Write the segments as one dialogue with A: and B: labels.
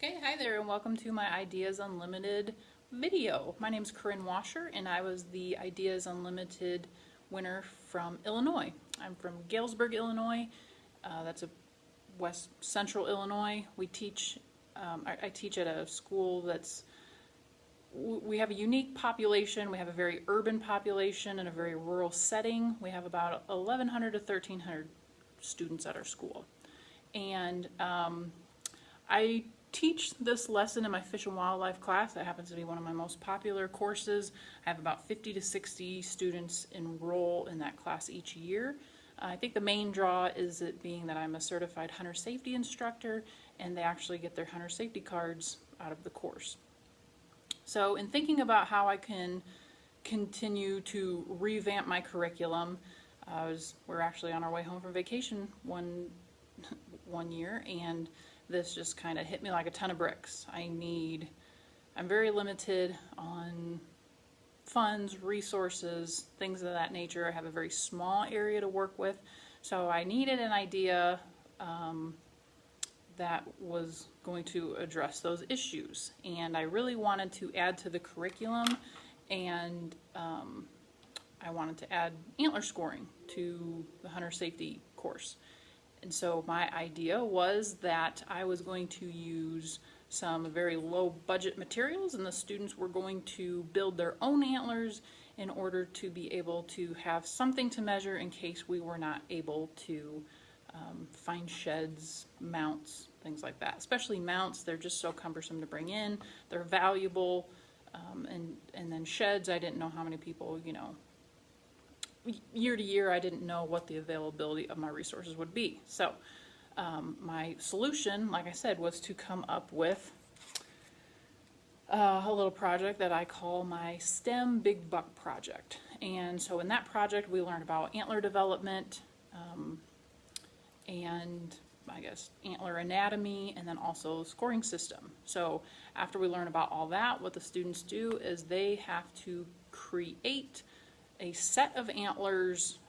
A: Okay, hi there and welcome to my Ideas Unlimited video. My name is Corrine Wascher and I was the Ideas Unlimited winner from Illinois. I'm from Galesburg, Illinois. That's a west central Illinois. We teach, I teach at a school we have a unique population. We have a very urban population and a very rural setting. We have about 1,100 to 1,300 students at our school. And I teach this lesson in my fish and wildlife class. That happens to be one of my most popular courses. I have about 50 to 60 students enroll in that class each year. I think the main draw is it being that I'm a certified hunter safety instructor and they actually get their hunter safety cards out of the course. So in thinking about how I can continue to revamp my curriculum, we're actually on our way home from vacation one year, and this just kind of hit me like a ton of bricks. I'm very limited on funds, resources, things of that nature. I have a very small area to work with, so I needed an idea that was going to address those issues. And I really wanted to add to the curriculum, and I wanted to add antler scoring to the hunter safety course. And so my idea was that I was going to use some very low budget materials and the students were going to build their own antlers in order to be able to have something to measure in case we were not able to find sheds, mounts, things like that. Especially mounts, they're just so cumbersome to bring in. They're valuable. And then sheds, I didn't know how many people, year to year, I didn't know what the availability of my resources would be. So my solution, like I said, was to come up with a little project that I call my STEM Big Buck project. And so in that project, we learned about antler development and I guess antler anatomy, and then also scoring system. So after we learn about all that, what the students do is they have to create a set of antlers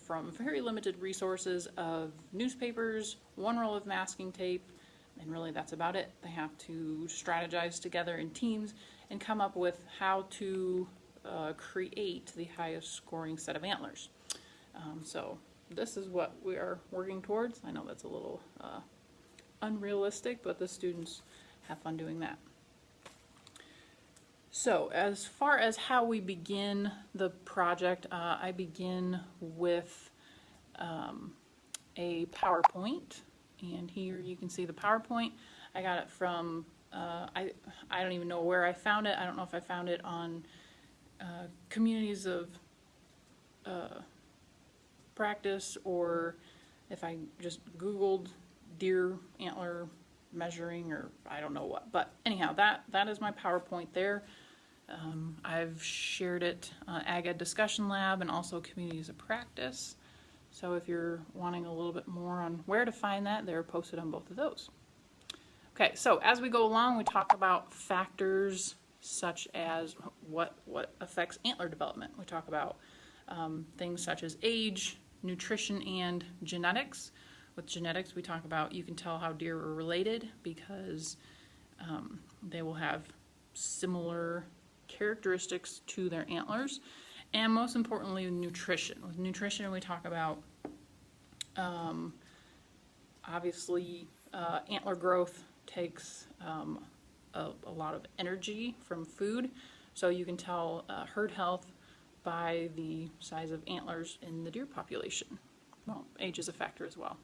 A: from very limited resources of newspapers, one roll of masking tape, and really that's about it. They have to strategize together in teams and come up with how to create the highest scoring set of antlers. So this is what we are working towards. I know that's a little unrealistic, but the students have fun doing that. So as far as how we begin the project, I begin with a PowerPoint, and here you can see the PowerPoint. I got it from, I don't even know where I found it. I don't know if I found it on communities of practice, or if I just Googled deer antler measuring, or I don't know what. But anyhow, that is my PowerPoint there. I've shared it Ag Ed Discussion Lab and also Communities of Practice. So if you're wanting a little bit more on where to find that, they're posted on both of those. Okay, so as we go along, we talk about factors such as what affects antler development. We talk about things such as age, nutrition, and genetics. With genetics, we talk about, you can tell how deer are related because they will have similar characteristics to their antlers. And most importantly, nutrition. With nutrition, we talk about obviously antler growth takes a lot of energy from food, so you can tell herd health by the size of antlers in the deer population. Well, age is a factor as well.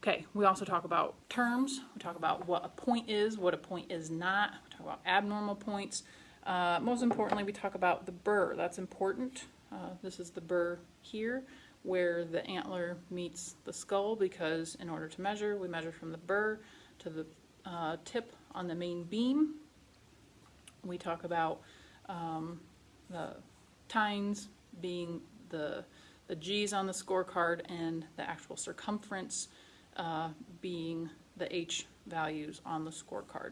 A: Okay, we also talk about terms. We talk about what a point is, what a point is not. We talk about abnormal points. Most importantly, we talk about the burr. That's important. This is the burr here, where the antler meets the skull, because in order to measure, we measure from the burr to the tip on the main beam. We talk about the tines being the G's on the scorecard, and the actual circumference being the H values on the scorecard.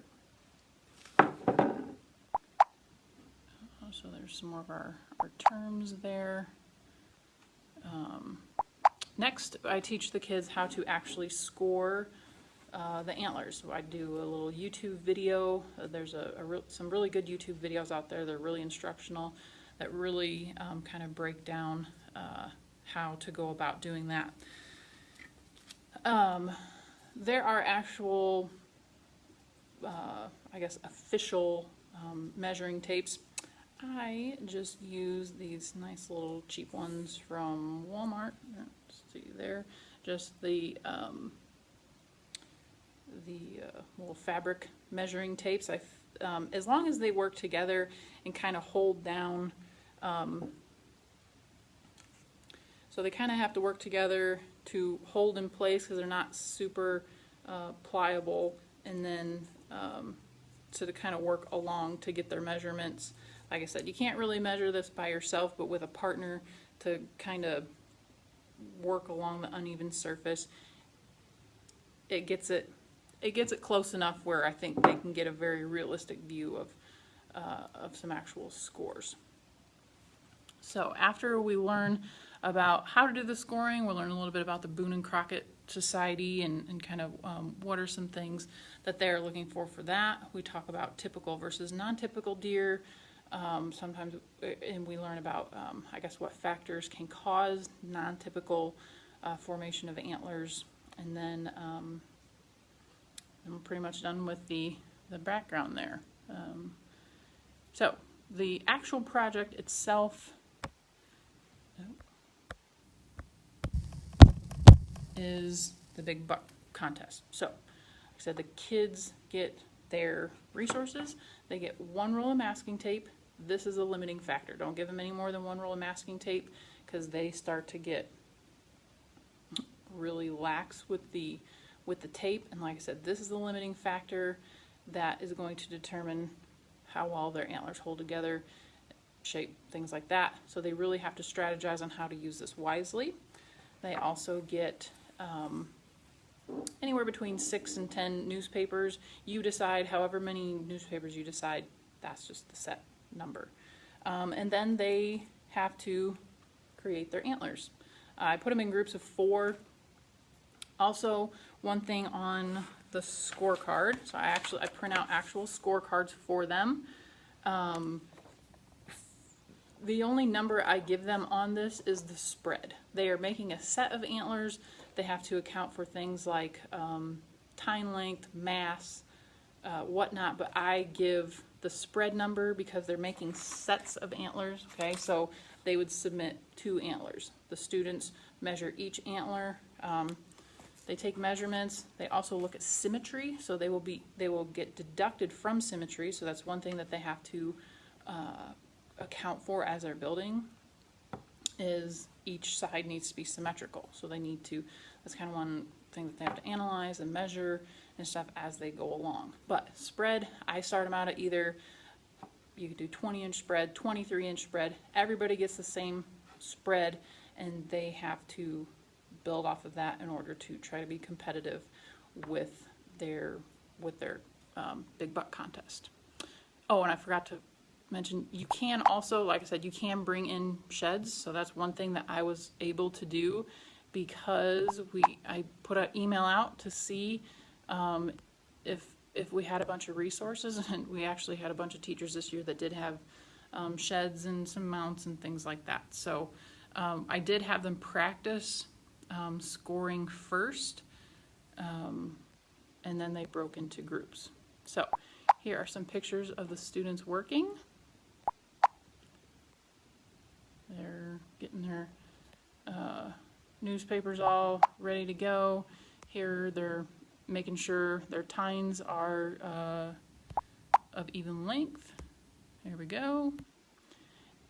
A: So there's some more of our terms there. Next, I teach the kids how to actually score the antlers. So I do a little YouTube video. There's some really good YouTube videos out there. They're really instructional, that really kind of break down how to go about doing that. There are actual, I guess, official measuring tapes. I just use these nice little cheap ones from Walmart. Let's see there, just the little fabric measuring tapes. As long as they work together and kind of hold down, so they kind of have to work together to hold in place because they're not super pliable, and then so to kind of work along to get their measurements. Like I said, you can't really measure this by yourself, but with a partner to kind of work along the uneven surface, it gets it close enough where I think they can get a very realistic view of some actual scores. So after we learn about how to do the scoring, we'll learn a little bit about the Boone and Crockett Society and kind of what are some things that they're looking for that. We talk about typical versus non-typical deer. Sometimes, and we learn about, I guess, what factors can cause non-typical formation of antlers, and then I'm pretty much done with the background there. So the actual project itself is the big buck contest. So, like I said, the kids get their resources. They get one roll of masking tape. This is a limiting factor. Don't give them any more than one roll of masking tape, because they start to get really lax with the tape. And like I said, this is the limiting factor that is going to determine how well their antlers hold together, shape, things like that. So they really have to strategize on how to use this wisely. They also get anywhere between 6 and 10 newspapers. You decide however many newspapers you decide, that's just the set number. And then they have to create their antlers. I put them in groups of 4. Also, one thing on the scorecard, so I print out actual scorecards for them. The only number I give them on this is the spread. They are making a set of antlers. They have to account for things like tine length, mass, whatnot, but I give the spread number because they're making sets of antlers. Okay, so they would submit 2 antlers. The students measure each antler. They take measurements. They also look at symmetry, so they will get deducted from symmetry. So that's one thing that they have to account for as they're building, is each side needs to be symmetrical. So they need to, that's kind of one thing that they have to analyze and measure and stuff as they go along. But spread, I start them out at either, you could do 20-inch spread, 23-inch spread. Everybody gets the same spread, and they have to build off of that in order to try to be competitive with their big buck contest. Oh, and I forgot to mention, you can also, like I said, you can bring in sheds. So that's one thing that I was able to do, because I put an email out to see if we had a bunch of resources, and we actually had a bunch of teachers this year that did have sheds and some mounts and things like that. So I did have them practice scoring first, and then they broke into groups. So here are some pictures of the students working. They're getting their newspapers all ready to go. Here they're making sure their tines are of even length. There we go.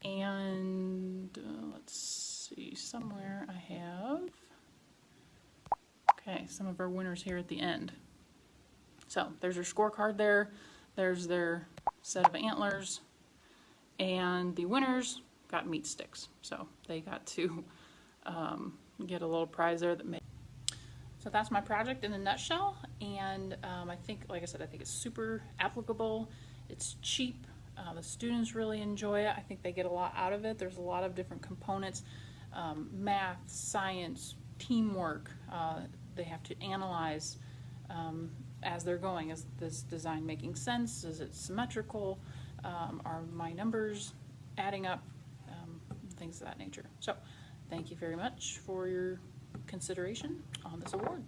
A: And let's see, somewhere I have, okay, some of our winners here at the end. So there's their scorecard there. There's their set of antlers. And the winners got meat sticks. So they got to get a little prize there that made. So that's my project in a nutshell. And I think, like I said, I think it's super applicable. It's cheap. The students really enjoy it. I think they get a lot out of it. There's a lot of different components, math, science, teamwork. They have to analyze as they're going. Is this design making sense? Is it symmetrical? Are my numbers adding up? Things of that nature. So thank you very much for your consideration on this award.